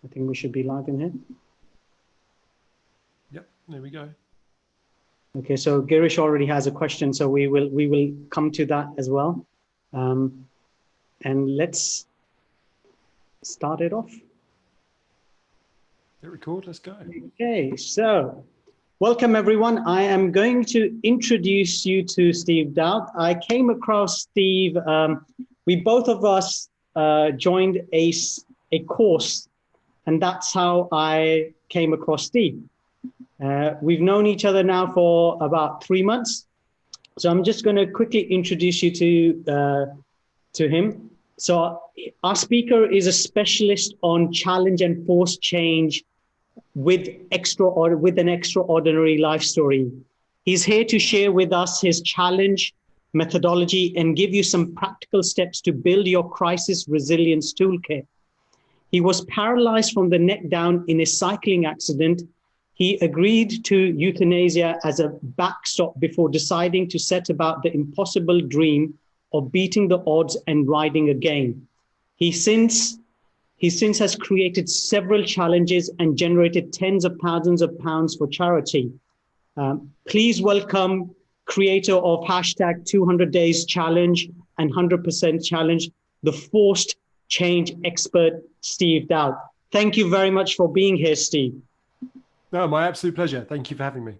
I think we should be live in here. Yep, there we go. Okay, so Girish already has a question, so we will come to that as well. And let's start it off. Hit record, let's go. Okay, so welcome everyone. I am going to introduce you to Steve Dowd. I came across Steve, we both of us joined a course, and that's how I came across Steve. We've known each other now for about 3 months. So I'm just going to quickly introduce you to him. So our speaker is a specialist on challenge and force change with an extraordinary life story. He's here to share with us his challenge methodology and give you some practical steps to build your crisis resilience toolkit. He was paralyzed from the neck down in a cycling accident. He agreed to euthanasia as a backstop before deciding to set about the impossible dream of beating the odds and riding again. He since has created several challenges and generated tens of thousands of pounds for charity. Please welcome creator of hashtag 200 Days Challenge and 100% Challenge, the forced change expert, Steve Dowd. Thank you very much for being here, Steve. No, my absolute pleasure. Thank you for having me.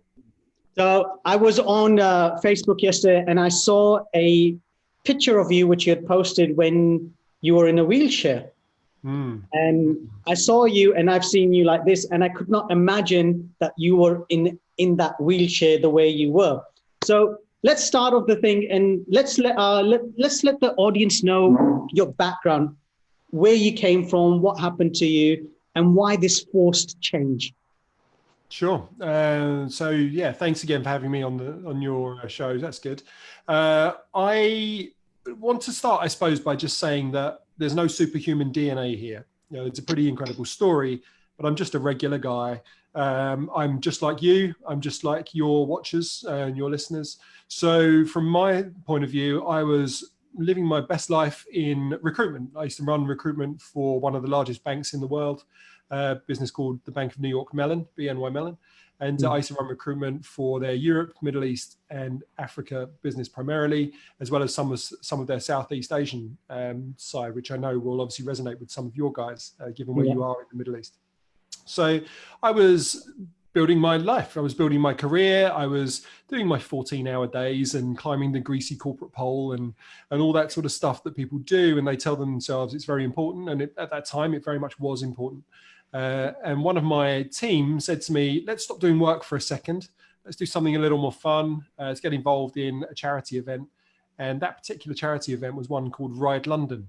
So I was on Facebook yesterday and I saw a picture of you, which you had posted when you were in a wheelchair. And I saw you and I've seen you like this, and I could not imagine that you were in that wheelchair the way you were. So let's start off the thing and let's let the audience know your background, where you came from, what happened to you, and why this forced change. Sure. So yeah, thanks again for having me on your show. That's good. I want to start, I suppose, by just saying that there's no superhuman DNA here. You know, it's a pretty incredible story, but I'm just a regular guy. I'm just like you. I'm just like your watchers and your listeners. So from my point of view, I was living my best life in recruitment. I used to run recruitment for one of the largest banks in the world. Business called the Bank of New York Mellon, BNY Mellon. And I used to run recruitment for their Europe, Middle East and Africa business primarily, as well as some of their Southeast Asian side, which I know will obviously resonate with some of your guys, given where you are in the Middle East. So I was building my life. I was building my career. I was doing my 14-hour days and climbing the greasy corporate pole and all that sort of stuff that people do. And they tell themselves it's very important. And at that time, it very much was important. And one of my team said to me, let's stop doing work for a second. Let's do something a little more fun. Let's get involved in a charity event. And that particular charity event was one called Ride London.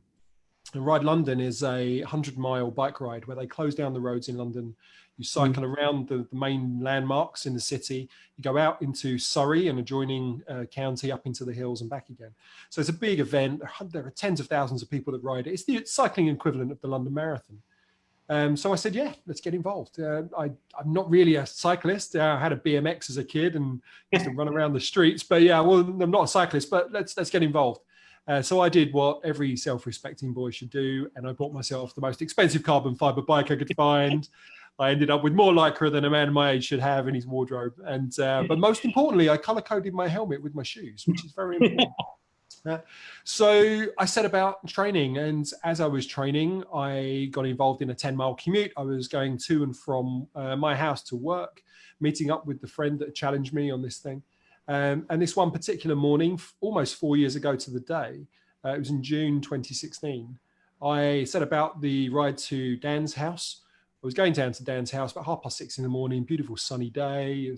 And Ride London is a 100-mile bike ride where they close down the roads in London. You cycle around the main landmarks in the city. You go out into Surrey and adjoining county, up into the hills and back again. So it's a big event. There are tens of thousands of people that ride it. It's the cycling equivalent of the London Marathon. So I said, yeah, let's get involved. I'm not really a cyclist. I had a BMX as a kid and used to run around the streets. But yeah, well, I'm not a cyclist, but let's get involved. So I did what every self-respecting boy should do, and I bought myself the most expensive carbon fiber bike I could find. I ended up with more Lycra than a man my age should have in his wardrobe. And but most importantly, I color-coded my helmet with my shoes, which is very important. So I set about training, and as I was training, I got involved in a 10-mile commute. I was going to and from my house to work, meeting up with the friend that challenged me on this thing. And this one particular morning, almost 4 years ago to the day, it was in June 2016, I set about the ride to Dan's house. I was going down to Dan's house about 6:30 in the morning, beautiful sunny day.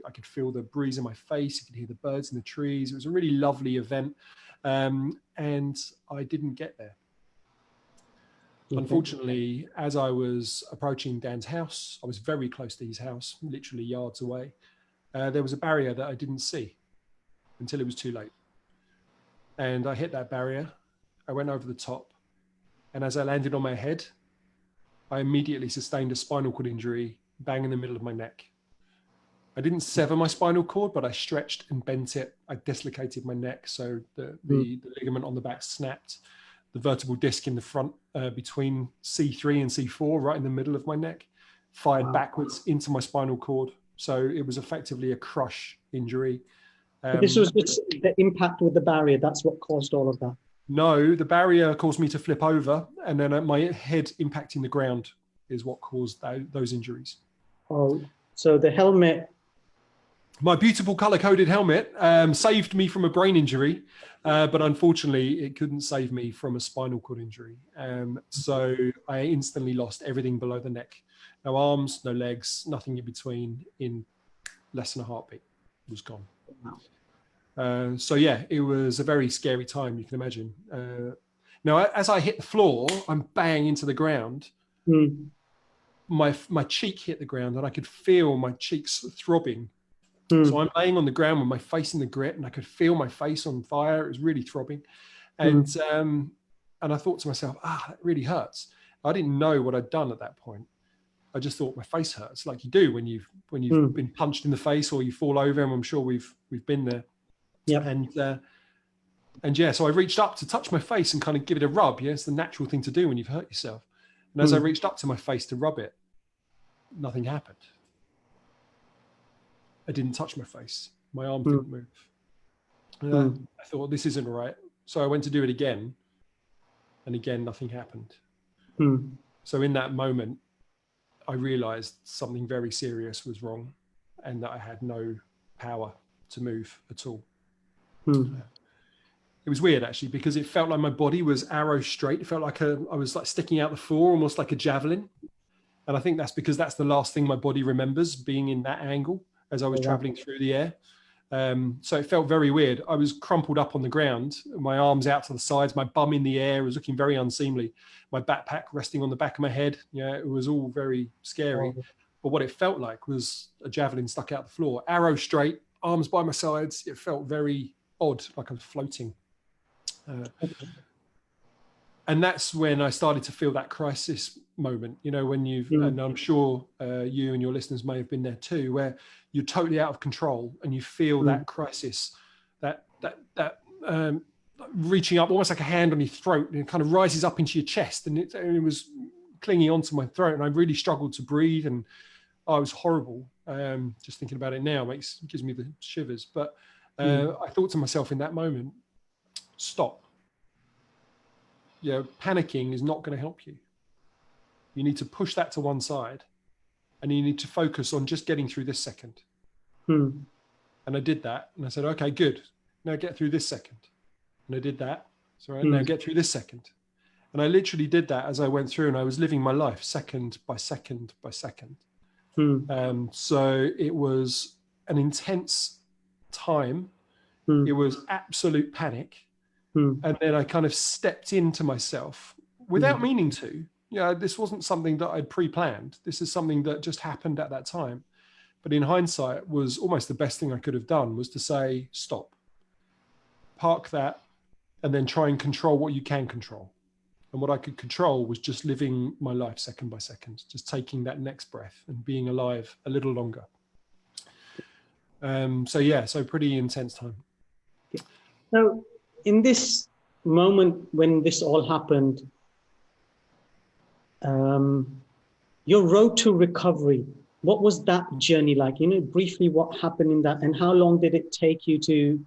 I could feel the breeze in my face. You could hear the birds in the trees. It was a really lovely event. And I didn't get there. Unfortunately, as I was approaching Dan's house, I was very close to his house, literally yards away. There was a barrier that I didn't see until it was too late. And I hit that barrier. I went over the top. And as I landed on my head, I immediately sustained a spinal cord injury, bang in the middle of my neck. I didn't sever my spinal cord, but I stretched and bent it. I dislocated my neck, so the ligament on the back snapped. the vertebral disc in the front between C3 and C4, right in the middle of my neck, fired backwards into my spinal cord. So it was effectively a crush injury. But this was just the impact with the barrier. That's what caused all of that. No, the barrier caused me to flip over, and then my head impacting the ground is what caused those injuries. Oh, so the helmet. My beautiful color-coded helmet saved me from a brain injury, but unfortunately it couldn't save me from a spinal cord injury. So I instantly lost everything below the neck. No arms, no legs, nothing in between. In less than a heartbeat, it was gone. Wow. So yeah, it was a very scary time, you can imagine. Now, as I hit the floor, I'm bang into the ground. Mm. My cheek hit the ground and I could feel my cheeks throbbing. Mm. So I'm laying on the ground with my face in the grit and I could feel my face on fire. It was really throbbing. And I thought to myself, that really hurts. I didn't know what I'd done at that point. I just thought my face hurts, like you do when you've been punched in the face or you fall over, and I'm sure we've been there. Yeah. And yeah, so I reached up to touch my face and kind of give it a rub. Yeah, it's the natural thing to do when you've hurt yourself. And as I reached up to my face to rub it, nothing happened. I didn't touch my face. My arm didn't move. I thought, this isn't right. So I went to do it again. And again, nothing happened. So in that moment, I realized something very serious was wrong and that I had no power to move at all. It was weird, actually, because it felt like my body was arrow straight. It felt like I was like sticking out the floor, almost like a javelin. And I think that's because that's the last thing my body remembers, being in that angle as I was traveling through the air. So it felt very weird. I was crumpled up on the ground, my arms out to the sides, my bum in the air. It was looking very unseemly. My backpack resting on the back of my head. Yeah, it was all very scary. But what it felt like was a javelin stuck out the floor, arrow straight, arms by my sides. It felt very odd, like I was floating. And that's when I started to feel that crisis moment, you know, when and I'm sure you and your listeners may have been there too, where you're totally out of control and you feel that crisis, that reaching up almost like a hand on your throat, and it kind of rises up into your chest, and it was clinging onto my throat, and I really struggled to breathe, and it was horrible. Just thinking about it now gives me the shivers. But I thought to myself in that moment, stop. Panicking is not going to help you. You need to push that to one side, and you need to focus on just getting through this second. And I did that, and I said, okay, good. Now get through this second. And I did that. So now get through this second. And I literally did that as I went through, and I was living my life second by second by second. So it was an intense time. It was absolute panic. And then I kind of stepped into myself without meaning to. This wasn't something that I'd pre-planned. This is something that just happened at that time. But in hindsight, was almost the best thing I could have done, was to say, stop, park that, and then try and control what you can control. And what I could control was just living my life second by second, just taking that next breath and being alive a little longer. So pretty intense time. So in this moment when this all happened, your road to recovery, what was that journey like? Briefly what happened in that, and how long did it take you to,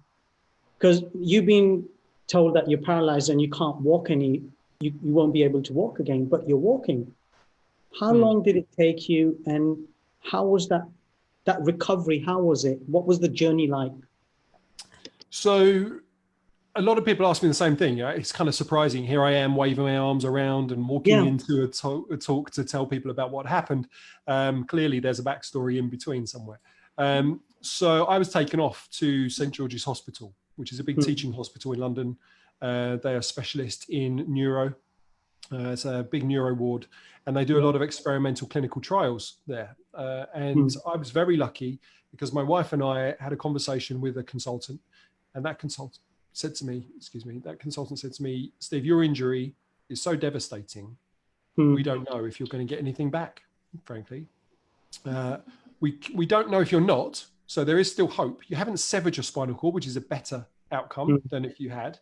because you've been told that you're paralyzed and you can't walk you won't be able to walk again, but you're walking. How long did it take you, and how was that recovery? How was it? What was the journey like? So a lot of people ask me the same thing. It's kind of surprising. Here I am waving my arms around and walking into a talk to tell people about what happened. Clearly there's a backstory in between somewhere. So I was taken off to St. George's Hospital, which is a big teaching hospital in London. They are specialists in neuro. It's a big neuro ward, and they do a lot of experimental clinical trials there. And I was very lucky because my wife and I had a conversation with a consultant, and that consultant said to me, Steve, your injury is so devastating. We don't know if you're going to get anything back, frankly. We don't know if you're not. So there is still hope. You haven't severed your spinal cord, which is a better outcome than if you had.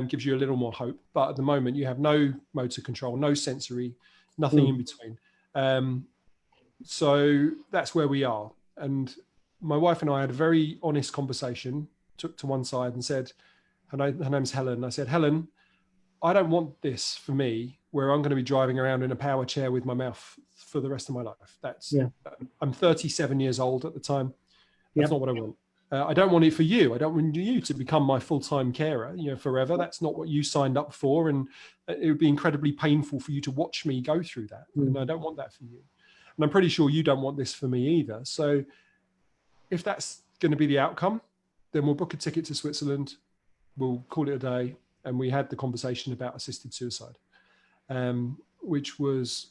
gives you a little more hope. But at the moment, you have no motor control, no sensory, nothing in between. So that's where we are. And my wife and I had a very honest conversation, took to one side and said, her name's Helen. I said, Helen, I don't want this for me, where I'm going to be driving around in a power chair with my mouth for the rest of my life. I'm 37 years old at the time. That's not what I want. I don't want it for you. I don't want you to become my full-time carer, forever. That's not what you signed up for. And it would be incredibly painful for you to watch me go through that. And I don't want that for you. And I'm pretty sure you don't want this for me either. So if that's going to be the outcome, then we'll book a ticket to Switzerland. We'll call it a day. And we had the conversation about assisted suicide, which was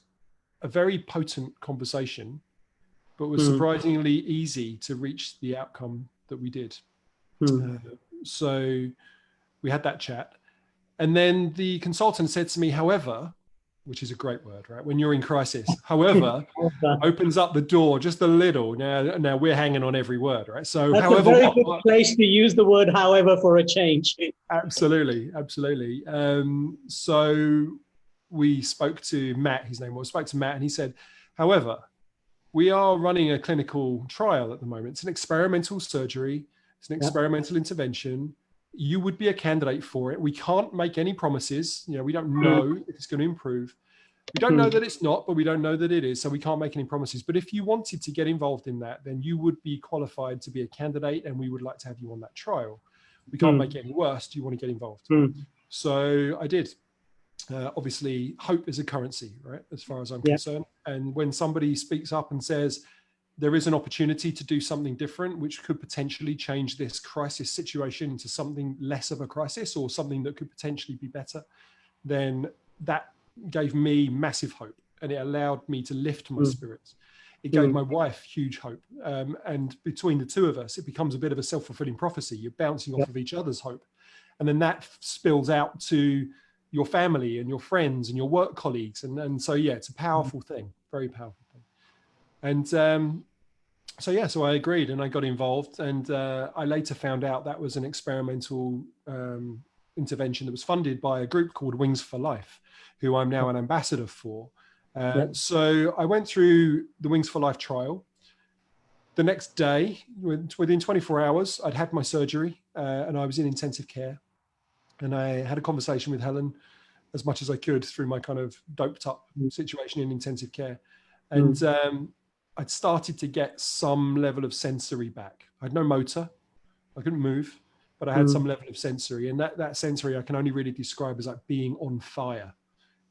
a very potent conversation, but was surprisingly easy to reach the outcome that we did. So we had that chat. And then the consultant said to me, however, which is a great word, right? When you're in crisis, however, opens up the door just a little. Now we're hanging on every word, right? So that's however, a very good place to use the word however for a change. Absolutely. So we spoke to Matt, his name was, spoke to Matt, and he said, however, we are running a clinical trial at the moment. It's an experimental surgery. It's an experimental intervention. You would be a candidate for it. We can't make any promises. We don't know if it's going to improve. We don't know that it's not, but we don't know that it is. So we can't make any promises. But if you wanted to get involved in that, then you would be qualified to be a candidate, and we would like to have you on that trial. We can't make it any worse. Do you want to get involved? So I did. Obviously, hope is a currency, right? As far as I'm concerned. And when somebody speaks up and says, there is an opportunity to do something different, which could potentially change this crisis situation into something less of a crisis or something that could potentially be better, then that gave me massive hope, and it allowed me to lift my spirits. It gave my wife huge hope. And between the two of us, it becomes a bit of a self-fulfilling prophecy. You're bouncing off of each other's hope. And then that spills out to your family and your friends and your work colleagues. And so, it's a powerful thing, very powerful thing. And so I agreed and I got involved. And I later found out that was an experimental intervention that was funded by a group called Wings for Life, who I'm now an ambassador for. So I went through the Wings for Life trial. The next day, within 24 hours, I'd had my surgery and I was in intensive care. And I had a conversation with Helen as much as I could through my kind of doped up situation in intensive care. And I'd started to get some level of sensory back. I had no motor. I couldn't move, but I had some level of sensory. And that sensory I can only really describe as like being on fire.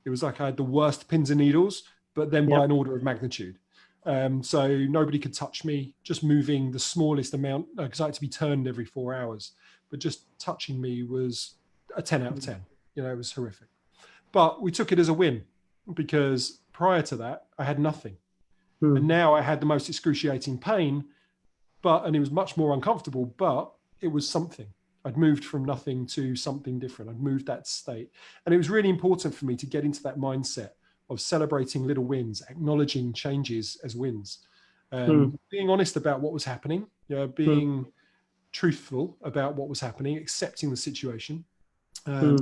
It was like I had the worst pins and needles, but then by an order of magnitude. So nobody could touch me, just moving the smallest amount, because I had to be turned every 4 hours. But just touching me was a 10 out of 10. It was horrific. But we took it as a win, because prior to that, I had nothing. And now I had the most excruciating pain, and it was much more uncomfortable, but it was something. I'd moved from nothing to something different. I'd moved that state. And it was really important for me to get into that mindset of celebrating little wins, acknowledging changes as wins, being honest about what was happening, being truthful about what was happening, accepting the situation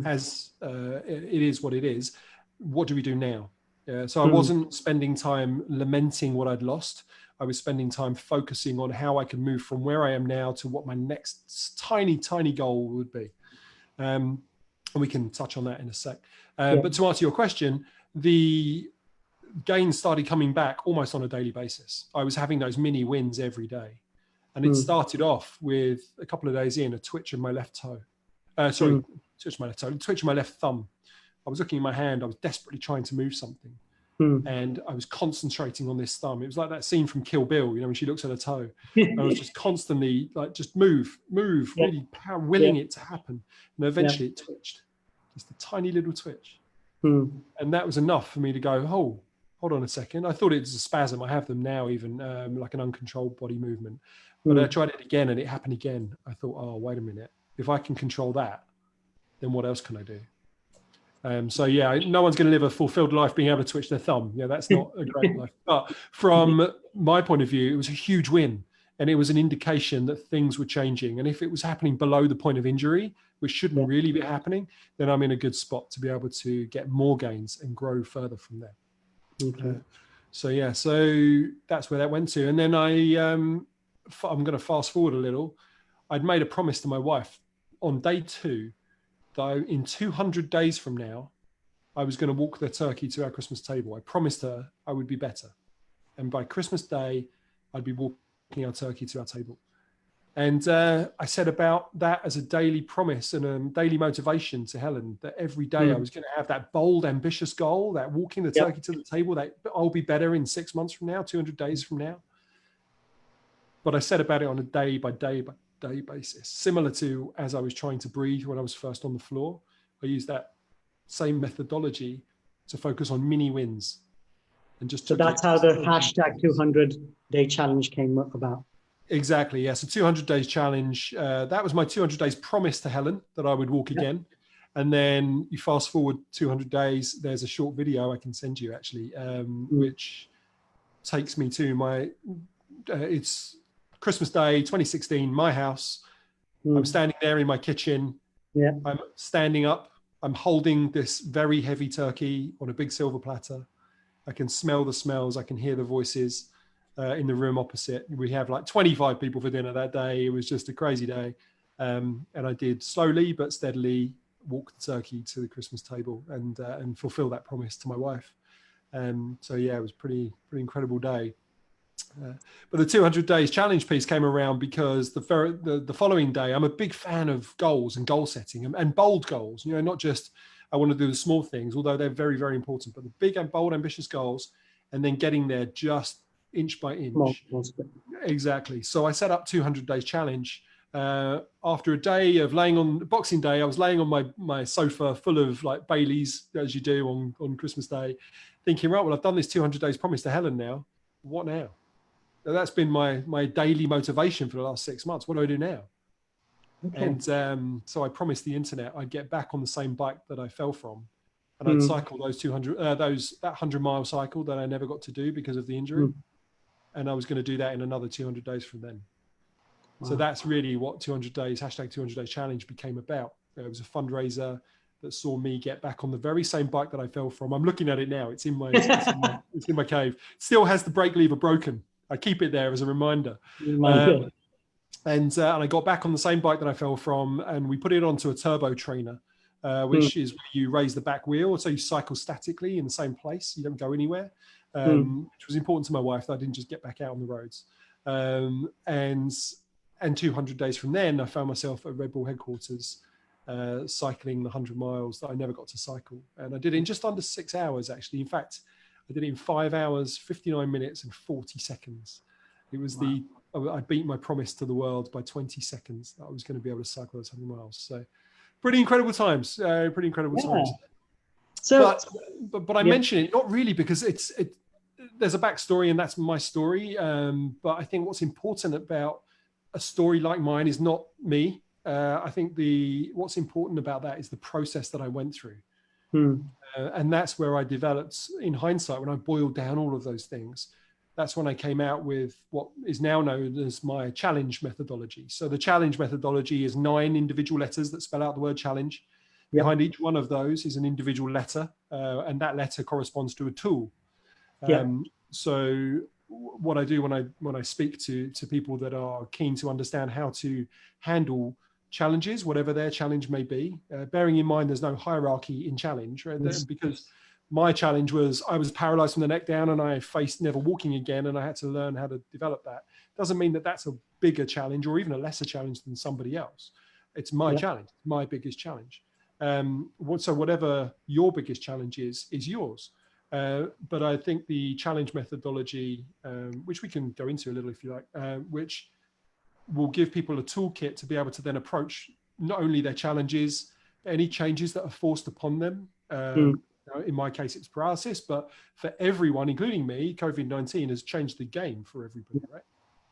as it is what it is. What do we do now? So I wasn't spending time lamenting what I'd lost. I was spending time focusing on how I could move from where I am now to what my next tiny, tiny goal would be. And we can touch on that in a sec. But to answer your question, the gains started coming back almost on a daily basis. I was having those mini wins every day. And it started off with a couple of days in, a twitch of my left toe. Twitch of my left toe, twitch of my left thumb. I was looking at my hand. I was desperately trying to move something. And I was concentrating on this thumb. It was like that scene from Kill Bill, when she looks at her toe. I was just constantly like, just move, really willing it to happen. And eventually it twitched, just a tiny little twitch. And that was enough for me to go, oh, hold on a second. I thought it was a spasm. I have them now, even like an uncontrolled body movement. But I tried it again and it happened again. I thought, oh, wait a minute. If I can control that, then what else can I do? No one's going to live a fulfilled life being able to twitch their thumb. That's not a great life. But from my point of view, it was a huge win. And it was an indication that things were changing. And if it was happening below the point of injury, which shouldn't really be happening, then I'm in a good spot to be able to get more gains and grow further from there. Okay. So that's where that went to. And then I'm going to fast forward a little. I'd made a promise to my wife on day 2 that in 200 days from now, I was going to walk the turkey to our Christmas table. I promised her I would be better. And by Christmas Day, I'd be walking our turkey to our table. And I said about that as a daily promise and a daily motivation to Helen, that every day I was going to have that bold, ambitious goal, that walking the turkey to the table, that I'll be better in 6 months from now, 200 days from now. But I said about it on a day by day basis, similar to as I was trying to breathe when I was first on the floor. I used that same methodology to focus on mini wins. And just so that's how the hashtag 200-day challenge came about. Exactly. Yeah. So 200 days challenge. That was my 200 days promise to Helen that I would walk again. And then you fast forward 200 days. There's a short video I can send you actually, which takes me to my, it's Christmas Day, 2016, my house. I'm standing there in my kitchen. I'm standing up. I'm holding this very heavy turkey on a big silver platter. I can smell the smells. I can hear the voices. In the room opposite. We have like 25 people for dinner that day. It was just a crazy day. And I did slowly but steadily walk the turkey to the Christmas table and fulfill that promise to my wife. So yeah, it was pretty incredible day. But the 200 days challenge piece came around because the following day, I'm a big fan of goals and goal setting and bold goals, you know, not just I want to do the small things, although they're very, very important, but the big and bold, ambitious goals, and then getting there just inch by inch. Exactly. So I set up 200 days challenge. After a day of laying on Boxing Day, I was laying on my sofa full of like Baileys, as you do on Christmas Day, thinking, right, well, I've done this 200 days promise to Helen now. What now? That's been my daily motivation for the last 6 months. What do I do now? Okay. And so I promised the internet I'd get back on the same bike that I fell from. And I'd cycle those 100-mile cycle that I never got to do because of the injury. And I was going to do that in another 200 days from then. Wow. So that's really what 200 days, hashtag 200 days challenge became about. It was a fundraiser that saw me get back on the very same bike that I fell from. I'm looking at it now. It's in my cave. It still has the brake lever broken. I keep it there as a reminder. And I got back on the same bike that I fell from, and we put it onto a turbo trainer, which is where you raise the back wheel. So you cycle statically in the same place. You don't go anywhere. Which was important to my wife, that I didn't just get back out on the roads. And 200 days from then, I found myself at Red Bull headquarters, cycling the 100 miles that I never got to cycle. And I did it in just under 6 hours, actually. In fact, I did it in 5 hours, 59 minutes and 40 seconds. It was I beat my promise to the world by 20 seconds that I was going to be able to cycle those 100 miles. So pretty incredible times, times. So, but I mention it not really because there's a backstory and that's my story. But I think what's important about a story like mine is not me. I think what's important about that is the process that I went through. And that's where I developed, in hindsight, when I boiled down all of those things, that's when I came out with what is now known as my challenge methodology. So the challenge methodology is 9 individual letters that spell out the word challenge. Behind each one of those is an individual letter, and that letter corresponds to a tool. So what I do when I speak to people that are keen to understand how to handle challenges, whatever their challenge may be, bearing in mind there's no hierarchy in challenge, right? Because my challenge was I was paralyzed from the neck down and I faced never walking again, and I had to learn how to develop that. Doesn't mean that that's a bigger challenge or even a lesser challenge than somebody else. It's my challenge, my biggest challenge. So whatever your biggest challenge is yours. But I think the challenge methodology, which we can go into a little if you like, which will give people a toolkit to be able to then approach not only their challenges, but any changes that are forced upon them. In my case, it's paralysis, but for everyone, including me, COVID-19 has changed the game for everybody, right?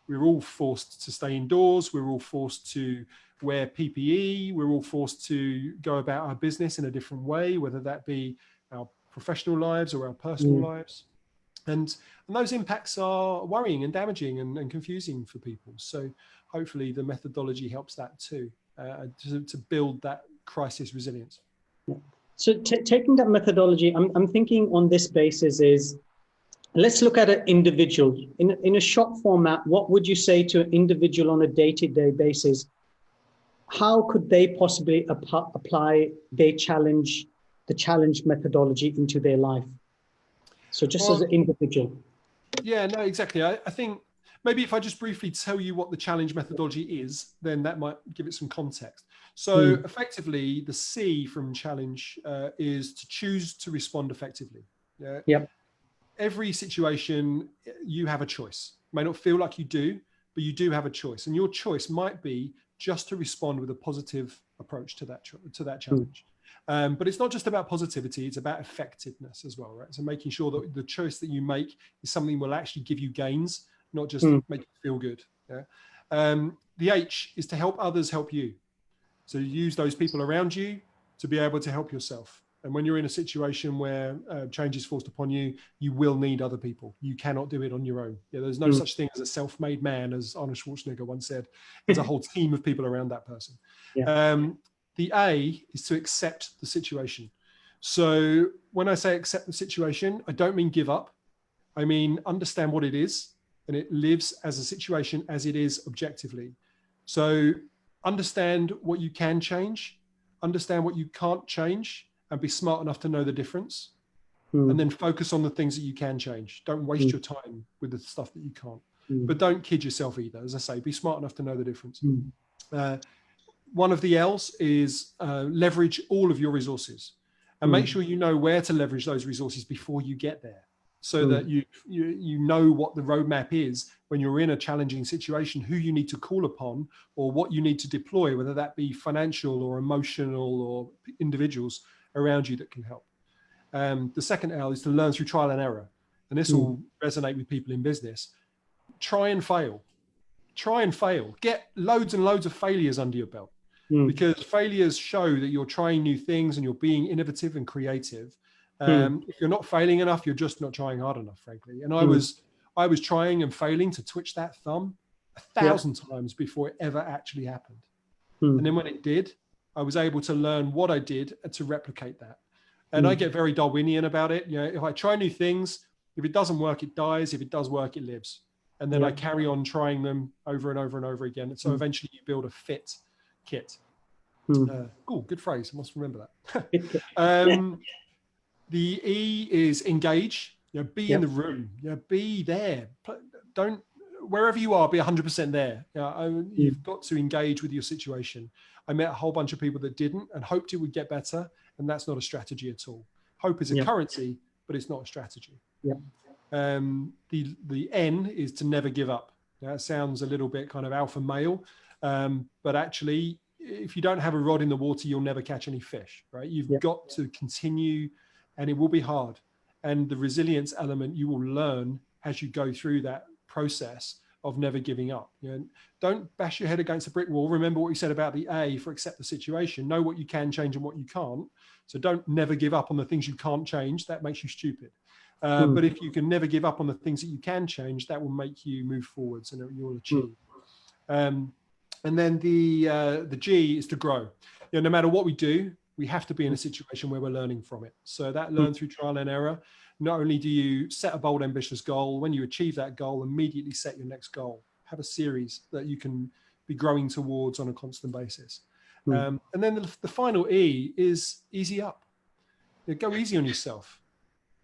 We're all forced to stay indoors. We're all forced to wear PPE. We're all forced to go about our business in a different way, whether that be our professional lives or our personal lives. And those impacts are worrying and damaging and confusing for people. So hopefully the methodology helps that too. to build that crisis resilience. So taking that methodology, I'm thinking on this basis is, let's look at an individual. In a short format, what would you say to an individual on a day-to-day basis? How could they possibly apply the challenge methodology into their life? So just as an individual. Yeah, no, exactly. I think maybe if I just briefly tell you what the challenge methodology is, then that might give it some context. So effectively, the C from challenge is to choose to respond effectively. Yeah. Yep. Every situation, you have a choice. It may not feel like you do, but you do have a choice. And your choice might be just to respond with a positive approach to that challenge. But it's not just about positivity, it's about effectiveness as well, right? So making sure that the choice that you make is something that will actually give you gains, not just make you feel good. Yeah? The H is to help others help you. So use those people around you to be able to help yourself. And when you're in a situation where change is forced upon you, you will need other people. You cannot do it on your own. Yeah, there's no such thing as a self-made man, as Arnold Schwarzenegger once said. There's a whole team of people around that person. Yeah. The A is to accept the situation. So when I say accept the situation, I don't mean give up. I mean understand what it is, and it lives as a situation as it is objectively. So understand what you can change, understand what you can't change, and be smart enough to know the difference. And then focus on the things that you can change. Don't waste your time with the stuff that you can't. But don't kid yourself either. As I say, be smart enough to know the difference. One of the L's is leverage all of your resources, and make sure you know where to leverage those resources before you get there, so that you know what the roadmap is when you're in a challenging situation, who you need to call upon, or what you need to deploy, whether that be financial or emotional or individuals around you that can help. The second L is to learn through trial and error, and this will resonate with people in business. Try and fail. Get loads and loads of failures under your belt, because failures show that you're trying new things and you're being innovative and creative. If you're not failing enough, you're just not trying hard enough, frankly. And I was trying and failing to twitch that thumb 1,000 times before it ever actually happened. And then when it did, I was able to learn what I did and to replicate that. And I get very Darwinian about it. You know, if I try new things, if it doesn't work, it dies. If it does work, it lives. And then I carry on trying them over and over and over again. And so eventually you build a fit kit. Cool, good phrase. I must remember that. The E is engage. You know, be in the room. You know, be there. Don't, wherever you are, be 100% there. You know, you've got to engage with your situation. I met a whole bunch of people that didn't and hoped it would get better, and that's not a strategy at all. Hope is a currency, but it's not a strategy. The N is to never give up. Now, it sounds a little bit kind of alpha male, but actually, if you don't have a rod in the water, you'll never catch any fish, right? You've got to continue, and it will be hard. And the resilience element you will learn as you go through that process of never giving up. You know, don't bash your head against a brick wall. Remember what you said about the A for accept the situation. Know what you can change and what you can't. So don't never give up on the things you can't change. That makes you stupid. But if you can never give up on the things that you can change, that will make you move forwards and you'll achieve. And then the G is to grow. You know, no matter what we do, we have to be in a situation where we're learning from it. So that learn through trial and error. Not only do you set a bold, ambitious goal, when you achieve that goal, immediately set your next goal. Have a series that you can be growing towards on a constant basis. And then the final E is easy up. You know, go easy on yourself.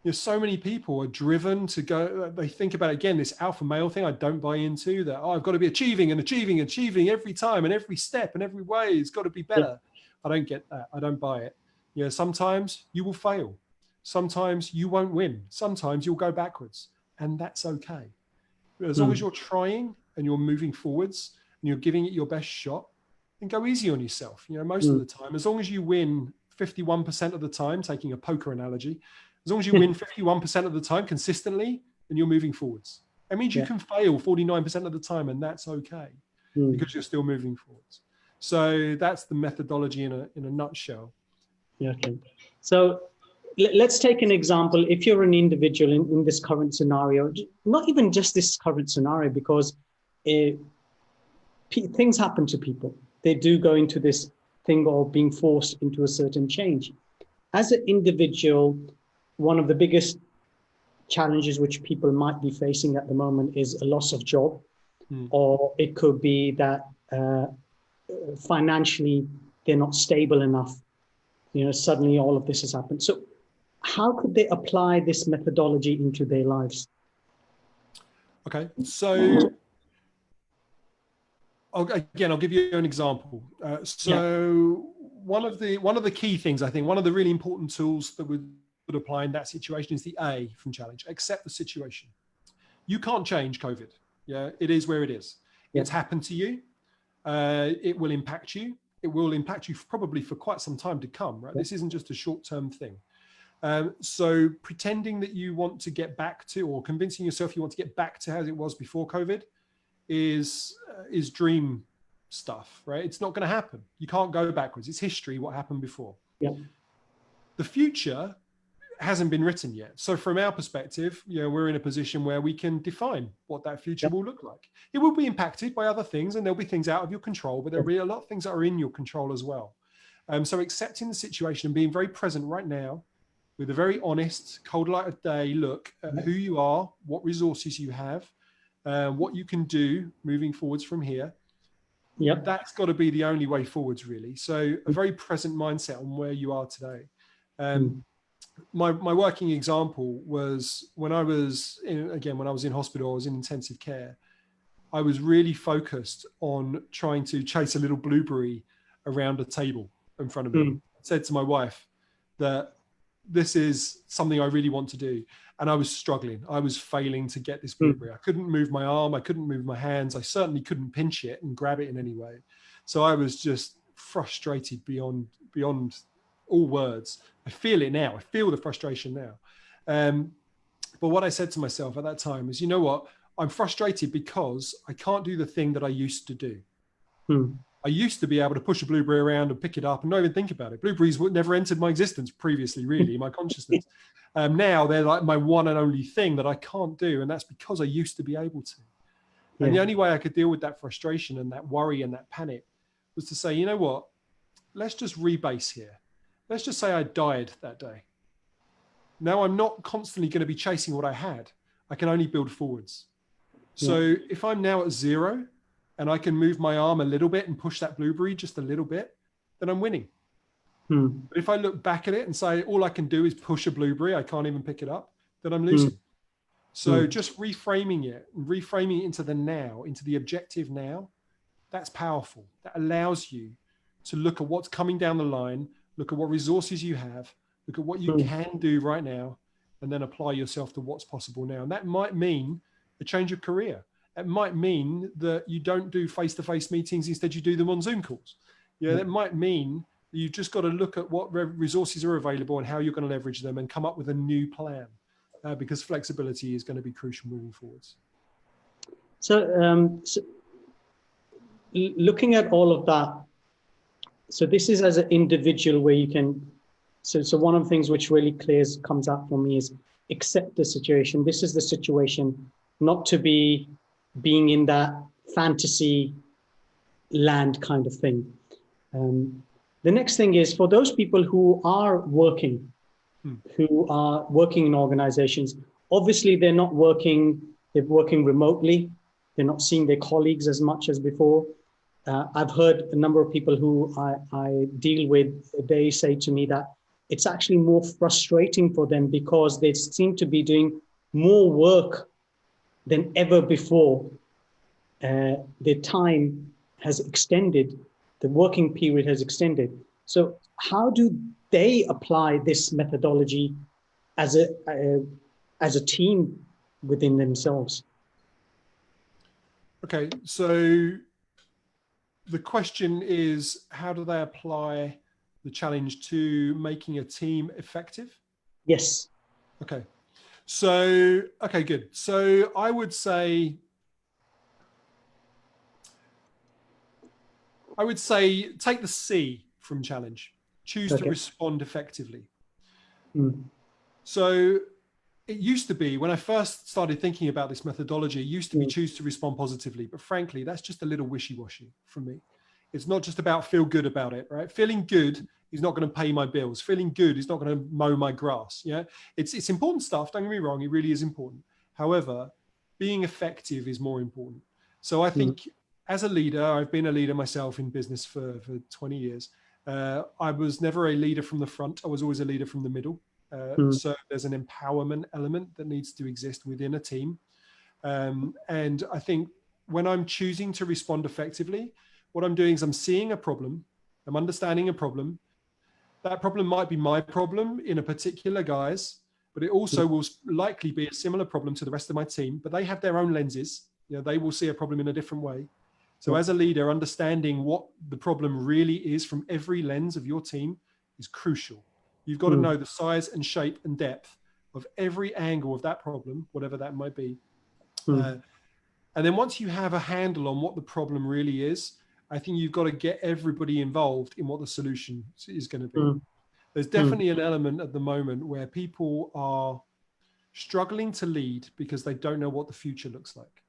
You know, so many people are driven to go, they think about, again, this alpha male thing I don't buy into, that, oh, I've got to be achieving every time and every step and every way. It's got to be better. I don't get that. I don't buy it. You know, sometimes you will fail. Sometimes you won't win. Sometimes you'll go backwards, and that's okay. As long as you're trying and you're moving forwards and you're giving it your best shot, then go easy on yourself. You know, most of the time, as long as you win 51% of the time, taking a poker analogy, as long as you win 51% of the time consistently, then you're moving forwards. It means you can fail 49% of the time, and that's okay because you're still moving forwards. So that's the methodology in a nutshell. Okay. So let's take an example. If you're an individual in this current scenario, not even just this current scenario, because things happen to people. they do go into this thing of being forced into a certain change. As an individual, one of the biggest challenges which people might be facing at the moment is a loss of job, or it could be that financially they're not stable enough. Suddenly all of this has happened. So how could they apply this methodology into their lives? Okay, so I'll give you an example. One of the key things, I think, one of the really important tools that would apply in that situation is the A from challenge: accept the situation. You can't change COVID. Yeah, it is where it is. Yeah. It's happened to you. It will impact you. It will impact you probably for quite some time to come. Right. Yeah. This isn't just a short-term thing. So pretending that you want to get back to, or convincing yourself you want to get back to as it was before COVID, is dream stuff, right? It's not going to happen. You can't go backwards. It's history, what happened before. Yeah. The future hasn't been written yet. So from our perspective, we're in a position where we can define what that future will look like. It will be impacted by other things, and there'll be things out of your control, but there'll be a lot of things that are in your control as well. So accepting the situation and being very present right now with a very honest, cold light of day look at who you are, what resources you have, what you can do moving forwards from here. Yep. That's got to be the only way forwards, really. So a very present mindset on where you are today. My working example was when I was in hospital, I was in intensive care. I was really focused on trying to chase a little blueberry around a table in front of me. I said to my wife that this is something I really want to do. And I was struggling. I was failing to get this blueberry. I couldn't move my arm. I couldn't move my hands. I certainly couldn't pinch it and grab it in any way. So I was just frustrated beyond all words. I feel it now. I feel the frustration now. But what I said to myself at that time is, you know what? I'm frustrated because I can't do the thing that I used to do. I used to be able to push a blueberry around and pick it up and not even think about it. Blueberries never entered my existence previously, really, my consciousness. Now they're like my one and only thing that I can't do. And that's because I used to be able to. And the only way I could deal with that frustration and that worry and that panic was to say, you know what, let's just rebase here. Let's just say I died that day. Now I'm not constantly going to be chasing what I had. I can only build forwards. So if I'm now at 0 and I can move my arm a little bit and push that blueberry just a little bit, then I'm winning. But if I look back at it and say, all I can do is push a blueberry, I can't even pick it up, then I'm losing. So just reframing it into the now, into the objective now, that's powerful. That allows you to look at what's coming down the line, look at what resources you have, look at what you can do right now, and then apply yourself to what's possible now. And that might mean a change of career. It might mean that you don't do face-to-face meetings, instead you do them on Zoom calls. That might mean that you've just got to look at what resources are available and how you're going to leverage them and come up with a new plan, because flexibility is going to be crucial moving forwards. So looking at all of that, so this is as an individual where you can, so one of the things which really comes out for me is accept the situation. This is the situation, not to be being in that fantasy land kind of thing. The next thing is for those people who are working, in organizations, obviously they're working remotely. They're not seeing their colleagues as much as before. I've heard a number of people who I deal with, they say to me that it's actually more frustrating for them because they seem to be doing more work than ever before. Their time has extended, the working period has extended. So how do they apply this methodology as a team within themselves? Okay, so the question is, how do they apply the challenge to making a team effective? Yes. Okay. So, okay, good. So I would say take the C from challenge. Choose to respond effectively. So it used to be, when I first started thinking about this methodology, it used to be choose to respond positively. But frankly, that's just a little wishy-washy for me. It's not just about feel good about it, right? Feeling good is not going to pay my bills. Feeling good is not going to mow my grass. Yeah, it's important stuff. Don't get me wrong; it really is important. However, being effective is more important. So I think as a leader, I've been a leader myself in business for 20 years. I was never a leader from the front. I was always a leader from the middle. So there's an empowerment element that needs to exist within a team. And I think when I'm choosing to respond effectively, what I'm doing is I'm seeing a problem, I'm understanding a problem. That problem might be my problem in a particular guise, but it also will likely be a similar problem to the rest of my team, but they have their own lenses. You know, they will see a problem in a different way. So as a leader, understanding what the problem really is from every lens of your team is crucial. You've got to know the size and shape and depth of every angle of that problem, whatever that might be. And then once you have a handle on what the problem really is, I think you've got to get everybody involved in what the solution is going to be. There's definitely an element at the moment where people are struggling to lead because they don't know what the future looks like.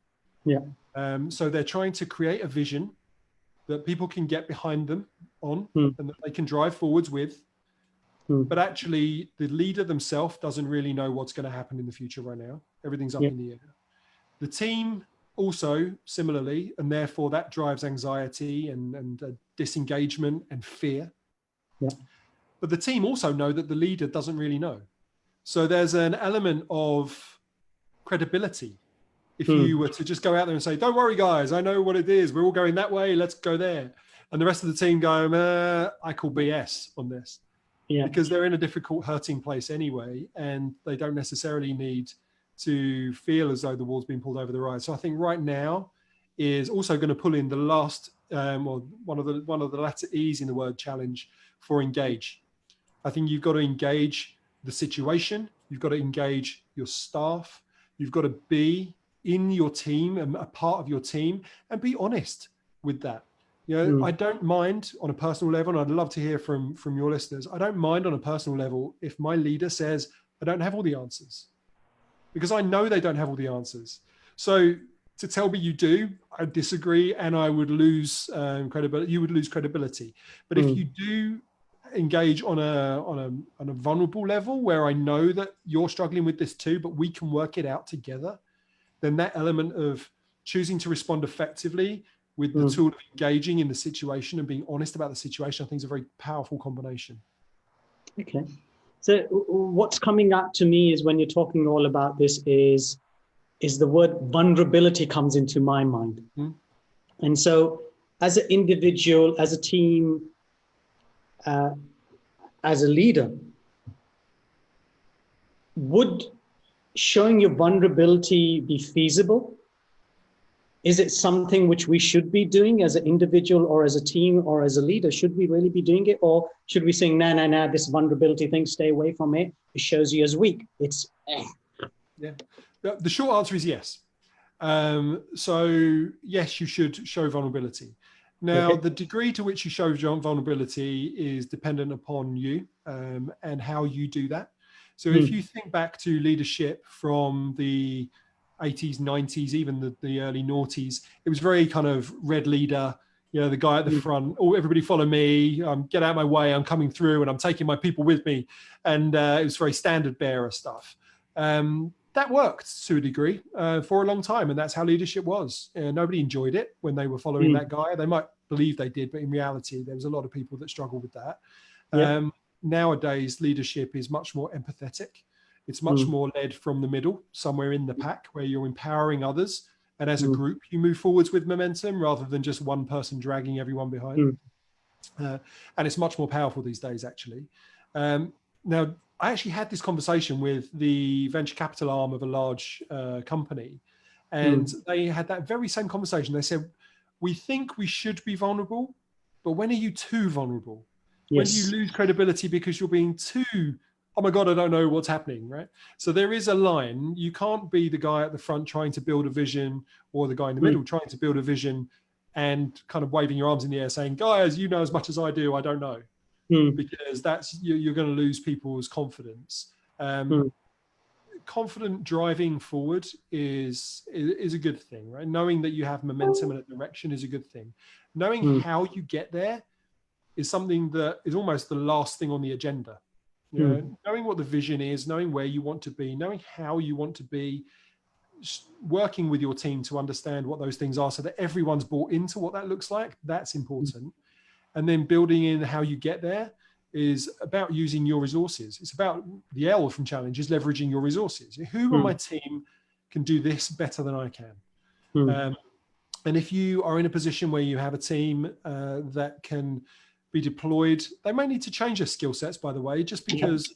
So they're trying to create a vision that people can get behind them on and that they can drive forwards with. But actually, the leader themselves doesn't really know what's going to happen in the future right now. Everything's up in the air. The team also similarly, and therefore that drives anxiety and disengagement and fear. But the team also know that the leader doesn't really know. So there's an element of credibility. If you were to just go out there and say, don't worry, guys, I know what it is. We're all going that way. Let's go there. And the rest of the team go, I call BS on this. Because they're in a difficult, hurting place anyway, and they don't necessarily need to feel as though the wall's been pulled over their eyes. So I think right now is also going to pull in the last, or one of the letter E's in the word challenge for engage. I think you've got to engage the situation. You've got to engage your staff. You've got to be in your team and a part of your team and be honest with that. You know, I don't mind on a personal level, and I'd love to hear from your listeners. I don't mind on a personal level if my leader says, I don't have all the answers, because I know they don't have all the answers. So to tell me you do, I disagree, and I would lose credibility. You would lose credibility. But if you do engage on a vulnerable level where I know that you're struggling with this too, but we can work it out together, then that element of choosing to respond effectively with the tool of engaging in the situation and being honest about the situation, I think is a very powerful combination. Okay. So what's coming up to me is when you're talking all about this is the word vulnerability comes into my mind. And so as an individual, as a team, as a leader, would showing your vulnerability be feasible? Is it something which we should be doing as an individual or as a team or as a leader? Should we really be doing it? Or should we say, nah, this vulnerability thing, stay away from it. It shows you as weak. It's Yeah. The short answer is yes. So yes, you should show vulnerability. Now, the degree to which you show vulnerability is dependent upon you and how you do that. So if you think back to leadership from the 80s, 90s, even the early noughties, it was very kind of red leader, you know, the guy at the front, oh, everybody follow me, get out of my way, I'm coming through and I'm taking my people with me. And it was very standard bearer stuff. That worked to a degree for a long time. And that's how leadership was. Nobody enjoyed it when they were following that guy. They might believe they did, but in reality, there was a lot of people that struggled with that. Nowadays, leadership is much more empathetic. It's much more led from the middle, somewhere in the pack, where you're empowering others. And as a group, you move forwards with momentum rather than just one person dragging everyone behind. And it's much more powerful these days, actually. Now, I actually had this conversation with the venture capital arm of a large company. And they had that very same conversation. They said, we think we should be vulnerable, but when are you too vulnerable? When do you lose credibility because you're being too, oh my God, I don't know what's happening, right? So there is a line. You can't be the guy at the front trying to build a vision or the guy in the middle trying to build a vision and kind of waving your arms in the air saying, guys, you know as much as I do, I don't know. Because that's, you're going to lose people's confidence. confident driving forward is a good thing, right? Knowing that you have momentum and a direction is a good thing. Knowing how you get there is something that is almost the last thing on the agenda. You know, knowing what the vision is, knowing where you want to be, knowing how you want to be, working with your team to understand what those things are so that everyone's bought into what that looks like, that's important. And then building in how you get there is about using your resources. It's about the L from challenge is leveraging your resources. Who on my team can do this better than I can? And if you are in a position where you have a team that can be deployed, they may need to change their skill sets, by the way, just because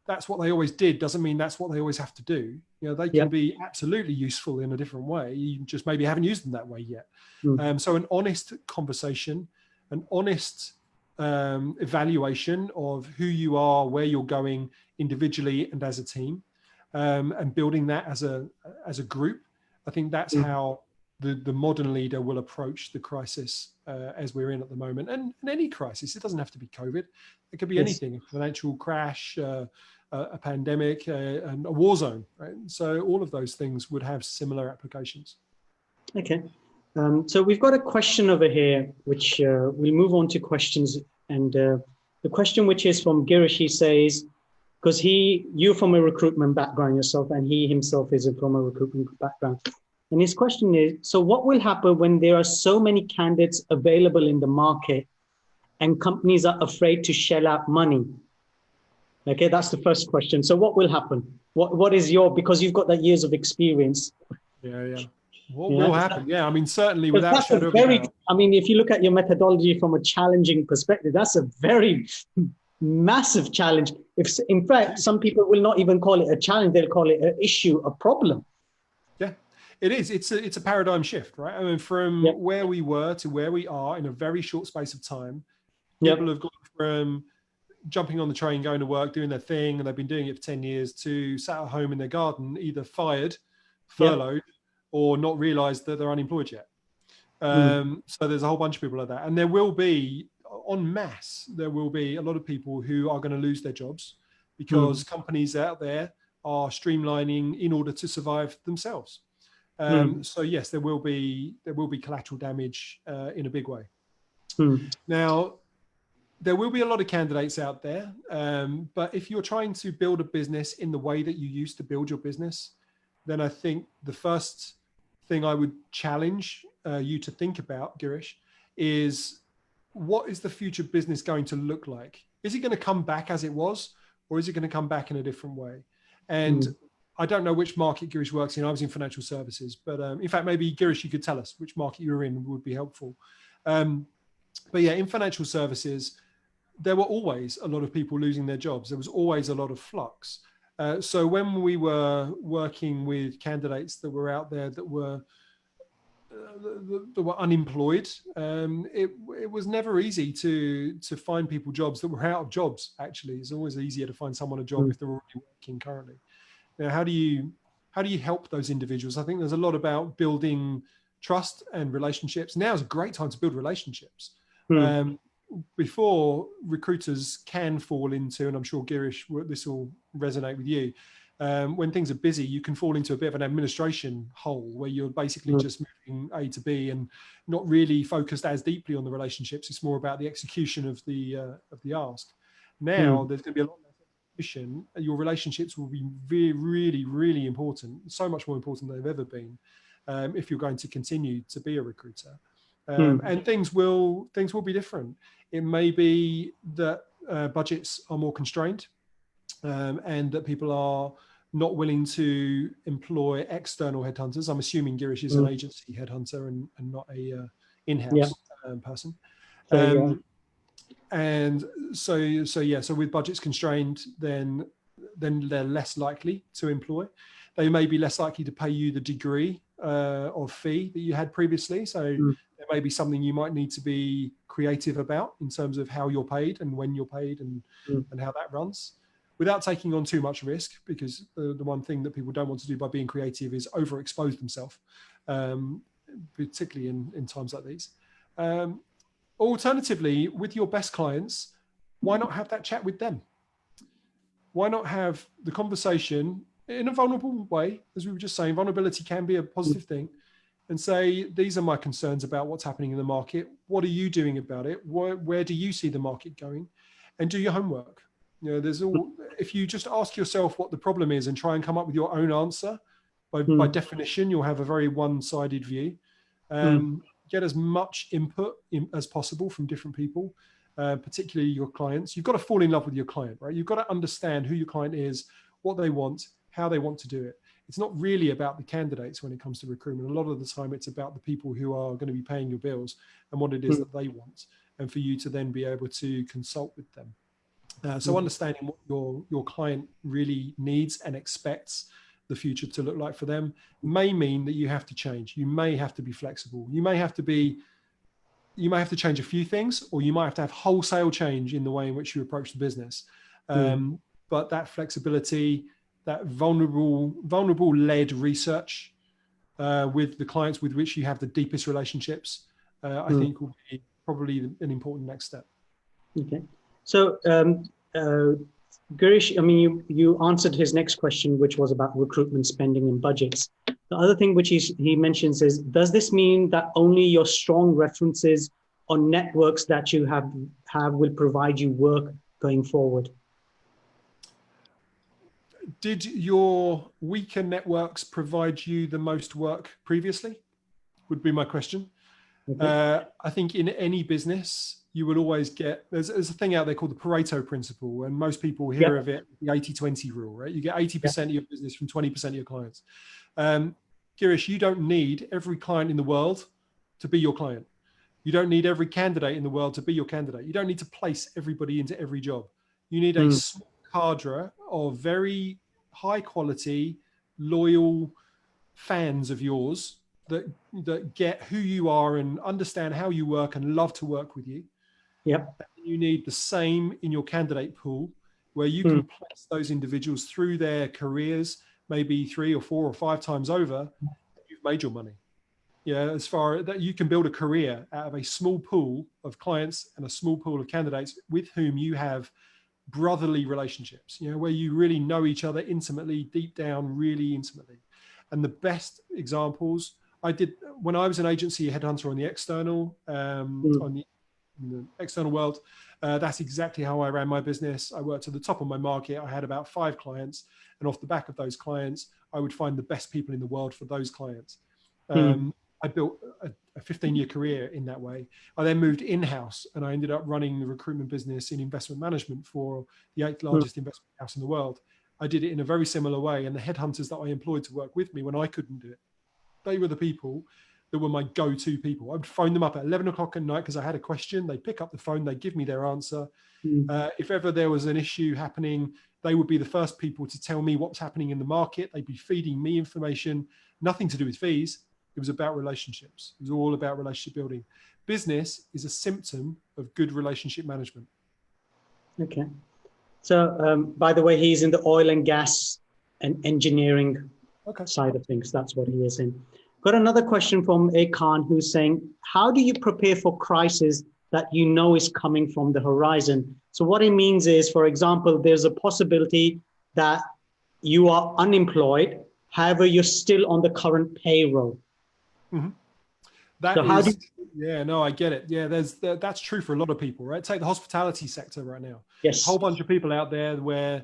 that's what they always did doesn't mean that's what they always have to do. You know, they can be absolutely useful in a different way. You just maybe haven't used them that way yet. So an honest conversation, an honest evaluation of who you are, where you're going individually and as a team, and building that as a group. I think that's how the modern leader will approach the crisis as we're in at the moment. And any crisis, it doesn't have to be COVID. It could be anything, a financial crash, a pandemic, and a war zone. Right? So all of those things would have similar applications. Okay. So we've got a question over here, which we'll move on to questions. And the question, which is from Girish, he says, because you're from a recruitment background yourself, and he himself is from a recruitment background. And his question is, so what will happen when there are so many candidates available in the market and companies are afraid to shell out money? Okay, that's the first question. So what will happen? What is because you've got that years of experience. What will happen? Yeah, I mean, certainly without a shadow of a doubt. I mean, if you look at your methodology from a challenging perspective, that's a very massive challenge. In fact, some people will not even call it a challenge, they'll call it an issue, a problem. Yeah, it is. It's a paradigm shift, right? I mean, from where we were to where we are in a very short space of time. People have gone from jumping on the train, going to work, doing their thing, and they've been doing it for 10 years, to sat at home in their garden, either fired, furloughed, or not realized that they're unemployed yet. So there's a whole bunch of people like that. And there will be, en masse, there will be a lot of people who are going to lose their jobs because companies out there are streamlining in order to survive themselves. So yes, there will be collateral damage in a big way. Now, there will be a lot of candidates out there, but if you're trying to build a business in the way that you used to build your business, then I think the first thing I would challenge you to think about, Girish, is what is the future business going to look like? Is it going to come back as it was, or is it going to come back in a different way? And I don't know which market Girish works in. I was in financial services, but in fact, maybe Girish, you could tell us which market you were in would be helpful. But yeah, in financial services, there were always a lot of people losing their jobs. There was always a lot of flux. So when we were working with candidates that were out there that were unemployed, it was never easy to find people jobs that were out of jobs. Actually, it's always easier to find someone a job if they're already working currently. Now, how do you help those individuals? I think there's a lot about building trust and relationships. Now is a great time to build relationships. Before, recruiters can fall into, and I'm sure Girish, this will resonate with you, when things are busy, you can fall into a bit of an administration hole where you're basically just moving A to B and not really focused as deeply on the relationships. It's more about the execution of the ask. Now there's going to be a lot less execution. Your relationships will be really, really important, so much more important than they've ever been, if you're going to continue to be a recruiter. And things will be different. It may be that budgets are more constrained, and that people are not willing to employ external headhunters. I'm assuming Girish is an agency headhunter and not a in-house person. And so with budgets constrained, then they're less likely to employ. They may be less likely to pay you the degree of fee that you had previously. So there may be something you might need to be creative about in terms of how you're paid and when you're paid and how that runs, without taking on too much risk, because the one thing that people don't want to do by being creative is overexpose themselves, particularly in times like these. Alternatively, with your best clients, why not have that chat with them? Why not have the conversation in a vulnerable way, as we were just saying. Vulnerability can be a positive thing, and say, these are my concerns about what's happening in the market. What are you doing about it? Where do you see the market going? And do your homework. If you just ask yourself what the problem is and try and come up with your own answer, by definition, you'll have a very one-sided view. Get as much input as possible from different people, particularly your clients. You've got to fall in love with your client, right? You've got to understand who your client is, what they want, how they want to do it. It's not really about the candidates when it comes to recruitment. A lot of the time, it's about the people who are going to be paying your bills and what it is that they want, and for you to then be able to consult with them. So understanding what your client really needs and expects the future to look like for them may mean that you have to change. You may have to be flexible. You may have to change a few things, or you might have to have wholesale change in the way in which you approach the business. But that flexibility, that vulnerable led research with the clients with which you have the deepest relationships, I think will be probably an important next step. Okay. So, Girish, I mean, you answered his next question, which was about recruitment spending and budgets. The other thing which he mentions is, does this mean that only your strong references or networks that you have will provide you work going forward? Did your weaker networks provide you the most work previously? Would be my question. Okay. I think in any business, you will always get, there's a thing out there called the Pareto Principle, and most people hear of it, the 80-20 rule, right? You get 80% of your business from 20% of your clients. Girish, you don't need every client in the world to be your client. You don't need every candidate in the world to be your candidate. You don't need to place everybody into every job. You need a small cadre of very high quality, loyal fans of yours that get who you are and understand how you work and love to work with you. Yep. You need the same in your candidate pool, where you can place those individuals through their careers, maybe 3 or 4 or 5 times over. You've made your money. Yeah, as far as that, you can build a career out of a small pool of clients and a small pool of candidates with whom you have brotherly relationships, where you really know each other intimately, deep down, really intimately. And the best examples I did when I was an agency headhunter on the external, in the external world. That's exactly how I ran my business. I worked at the top of my market. I had about 5 clients, and off the back of those clients, I would find the best people in the world for those clients. I built a 15-year career in that way. I then moved in-house, and I ended up running the recruitment business in investment management for the 8th largest investment house in the world. I did it in a very similar way, and the headhunters that I employed to work with me when I couldn't do it, they were the people that were my go-to people. I would phone them up at 11 o'clock at night because I had a question. They'd pick up the phone, they'd give me their answer. If ever there was an issue happening, they would be the first people to tell me what's happening in the market. They'd be feeding me information, nothing to do with fees. It was about relationships. It was all about relationship building. Business is a symptom of good relationship management. Okay. So, by the way, he's in the oil and gas and engineering side of things. That's what he is in. Got another question from Akan, who's saying, how do you prepare for crisis that you know is coming from the horizon? So what it means is, for example, there's a possibility that you are unemployed, however, you're still on the current payroll. I get it. Yeah, that's true for a lot of people, right? Take the hospitality sector right now. Yes. A whole bunch of people out there where,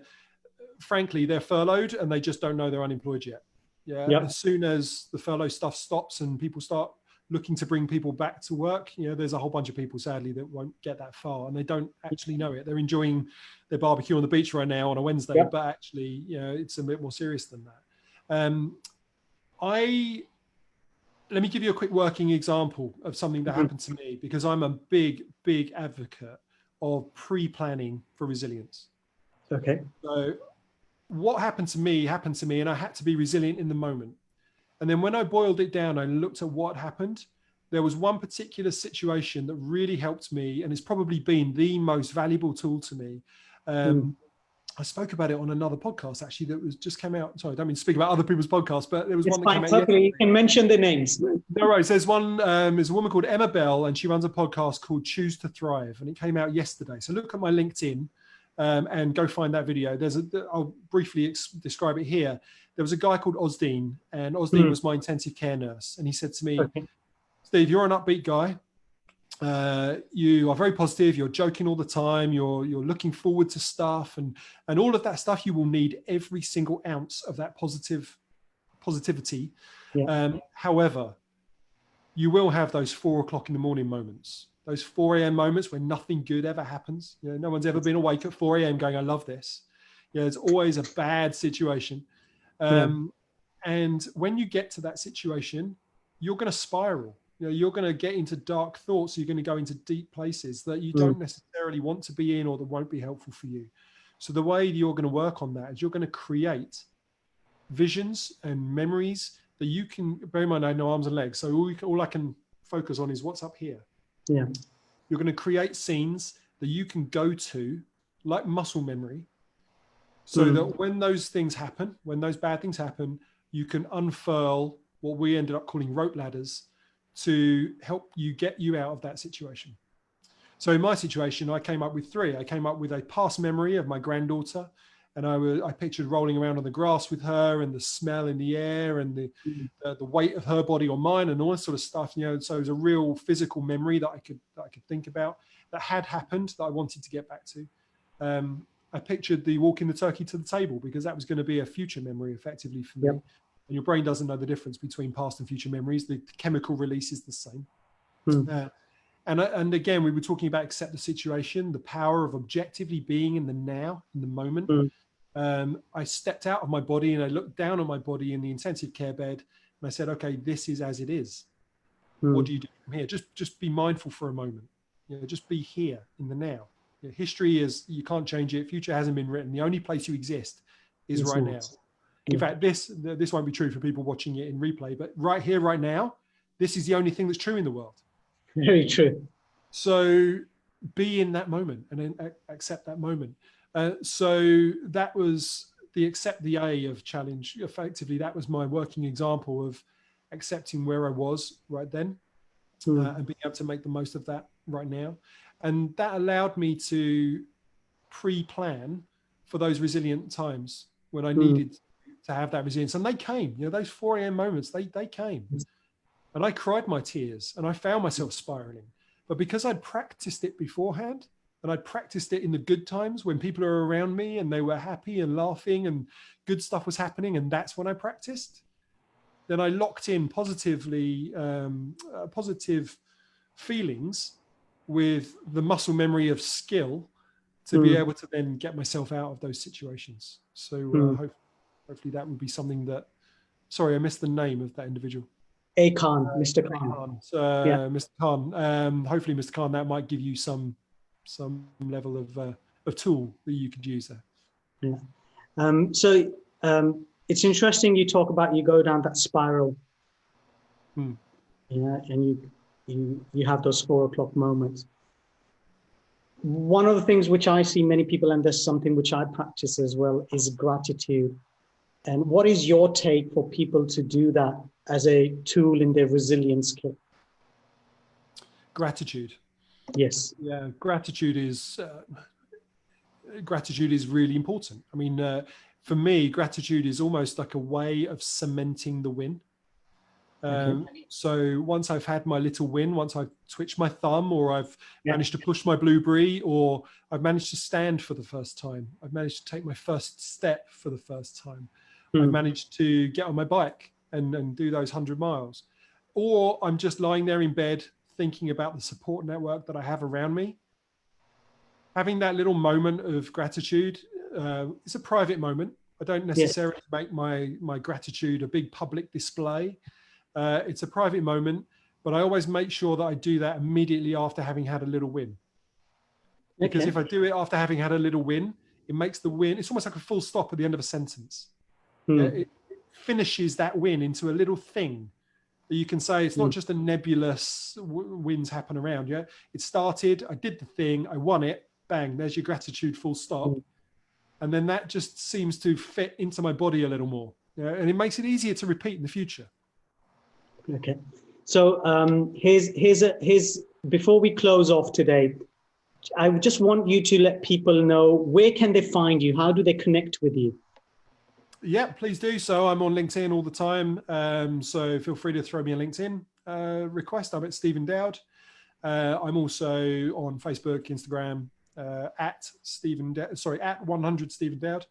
frankly, they're furloughed and they just don't know they're unemployed yet. Yeah. Yep. As soon as the furlough stuff stops and people start looking to bring people back to work, there's a whole bunch of people, sadly, that won't get that far, and they don't actually know it. They're enjoying their barbecue on the beach right now on a Wednesday, but actually, it's a bit more serious than that. Let me give you a quick working example of something that happened to me, because I'm a big, big advocate of pre-planning for resilience. Okay. So what happened to me, and I had to be resilient in the moment. And then when I boiled it down, I looked at what happened. There was one particular situation that really helped me, and it's probably been the most valuable tool to me. I spoke about it on another podcast, actually, that was just came out. Sorry, I don't mean to speak about other people's podcasts, but there was one that came out yesterday. You can mention the names. No worries. There's a woman called Emma Bell, and she runs a podcast called Choose to Thrive, and it came out yesterday. So look at my LinkedIn. and go find that video. I'll briefly describe it here. There was a guy called Osdean, and Osdean was my intensive care nurse. And he said to me, Steve, you're an upbeat guy. You are very positive. You're joking all the time. You're looking forward to stuff, and all of that stuff. You will need every single ounce of that positivity. However, you will have those 4 o'clock in the morning moments, those 4 a.m. moments when nothing good ever happens. You know, no one's ever been awake at 4 a.m. going, I love this. You know, it's always a bad situation. And when you get to that situation, you're going to spiral. You know, you're going to get into dark thoughts. You're going to go into deep places that you don't necessarily want to be in, or that won't be helpful for you. So the way you're going to work on that is you're going to create visions and memories that you can, bear in mind, I have no arms and legs. So all I can focus on is what's up here. You're going to create scenes that you can go to like muscle memory, so that when those things happen, when those bad things happen, you can unfurl what we ended up calling rope ladders to help you get you out of that situation. So in my situation, I came up with 3. I came up with a past memory of my granddaughter, and I pictured rolling around on the grass with her, and the smell in the air, and the weight of her body on mine, and all that sort of stuff. You know, so it was a real physical memory that I could think about, that had happened, that I wanted to get back to. I pictured the walking the turkey to the table, because that was going to be a future memory effectively for me. And your brain doesn't know the difference between past and future memories. The chemical release is the same. And again, we were talking about accept the situation, the power of objectively being in the now, in the moment. I stepped out of my body and I looked down on my body in the intensive care bed, and I said, okay, this is as it is. What do you do from here? Just be mindful for a moment. You know, just be here in the now. You know, history is, you can't change it. Future hasn't been written. The only place you exist is right now. In fact, this won't be true for people watching it in replay, but right here, right now, this is the only thing that's true in the world. Very true. So be in that moment and then accept that moment. So that was the accept the A of challenge. Effectively, that was my working example of accepting where I was right then and being able to make the most of that right now. And that allowed me to pre-plan for those resilient times when I needed to have that resilience. And they came, you know, those 4 a.m. moments, they came. And I cried my tears and I found myself spiraling. But because I'd practiced it beforehand, and I'd practiced it in the good times when people are around me and they were happy and laughing and good stuff was happening, and that's when I practiced, then I locked in positive feelings with the muscle memory of skill to be able to then get myself out of those situations. So hopefully that would be something that, sorry, I missed the name of that individual. Khan, Mr. Khan. Mr. Khan. Hopefully, Mr. Khan, that might give you some level of tool that you could use there. So it's interesting you talk about, you go down that spiral. And you have those 4 o'clock moments. One of the things which I see many people, and there's something which I practice as well, is gratitude. And what is your take for people to do that as a tool in their resilience kit? Gratitude. Yes. Yeah, gratitude is really important. I mean, for me, gratitude is almost like a way of cementing the win. So once I've had my little win, once I've twitched my thumb, or I've managed to push my blueberry, or I've managed to stand for the first time, I've managed to take my first step for the first time, I've managed to get on my bike and do those 100 miles, or I'm just lying there in bed thinking about the support network that I have around me. Having that little moment of gratitude, it's a private moment. I don't necessarily make my gratitude a big public display. It's a private moment, but I always make sure that I do that immediately after having had a little win. Because if I do it after having had a little win, it makes the win, it's almost like a full stop at the end of a sentence. It finishes that win into a little thing that you can say. It's not just a nebulous wins happen around. Yeah, it started, I did the thing, I won it, bang, there's your gratitude, full stop. And then that just seems to fit into my body a little more. Yeah, and it makes it easier to repeat in the future. Okay. So here's before we close off today, I just want you to let people know, where can they find you? How do they connect with you? Yeah, please do. So I'm on LinkedIn all the time. So feel free to throw me a LinkedIn request. I'm at Stephen Dowd. I'm also on Facebook, Instagram, at 100 Stephen Dowd.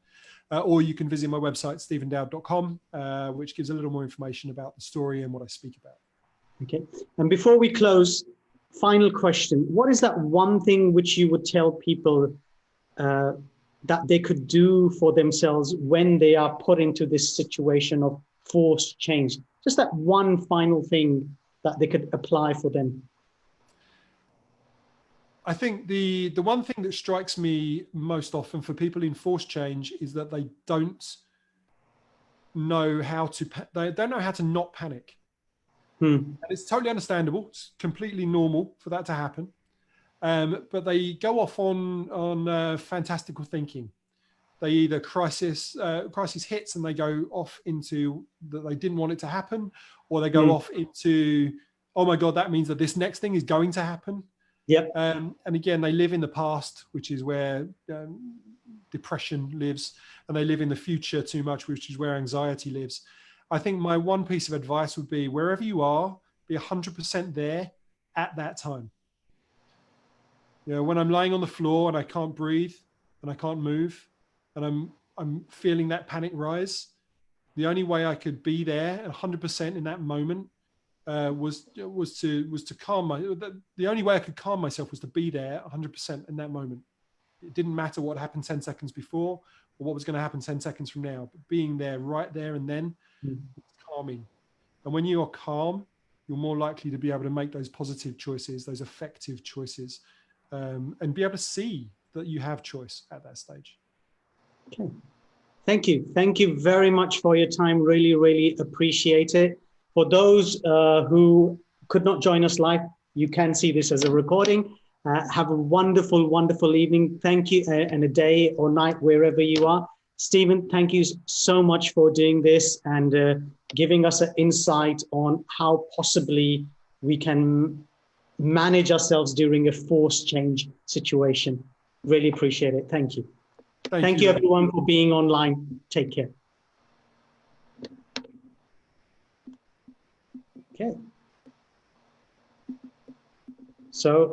Or you can visit my website, stephendowd.com, which gives a little more information about the story and what I speak about. Okay. And before we close, final question. What is that one thing which you would tell people that they could do for themselves when they are put into this situation of forced change? Just that one final thing that they could apply for them. I think the one thing that strikes me most often for people in forced change is that they don't know how to not panic. And it's totally understandable. It's completely normal for that to happen. But they go off on fantastical thinking. They either crisis hits and they go off into that they didn't want it to happen, or they go off into, oh my God, that means that this next thing is going to happen. Yep. And again, they live in the past, which is where depression lives, and they live in the future too much, which is where anxiety lives. I think my one piece of advice would be, wherever you are, be 100% there at that time. You know, when I'm lying on the floor and I can't breathe and I can't move and I'm feeling that panic rise, the only way I could be there 100% in that moment was to calm the only way I could calm myself was to be there 100% in that moment. It didn't matter what happened 10 seconds before or what was going to happen 10 seconds from now, but being there right there and then was calming. And when you are calm, you're more likely to be able to make those positive choices, those effective choices, and be able to see that you have choice at that stage. Okay. Thank you. Thank you very much for your time. Really, really appreciate it. For those who could not join us live, you can see this as a recording. Have a wonderful, wonderful evening. Thank you, and a day or night, wherever you are. Stephen, thank you so much for doing this and giving us an insight on how possibly we can manage ourselves during a forced change situation. Really appreciate it. Thank you. Thank you, everyone, for being online. Take care. Okay. So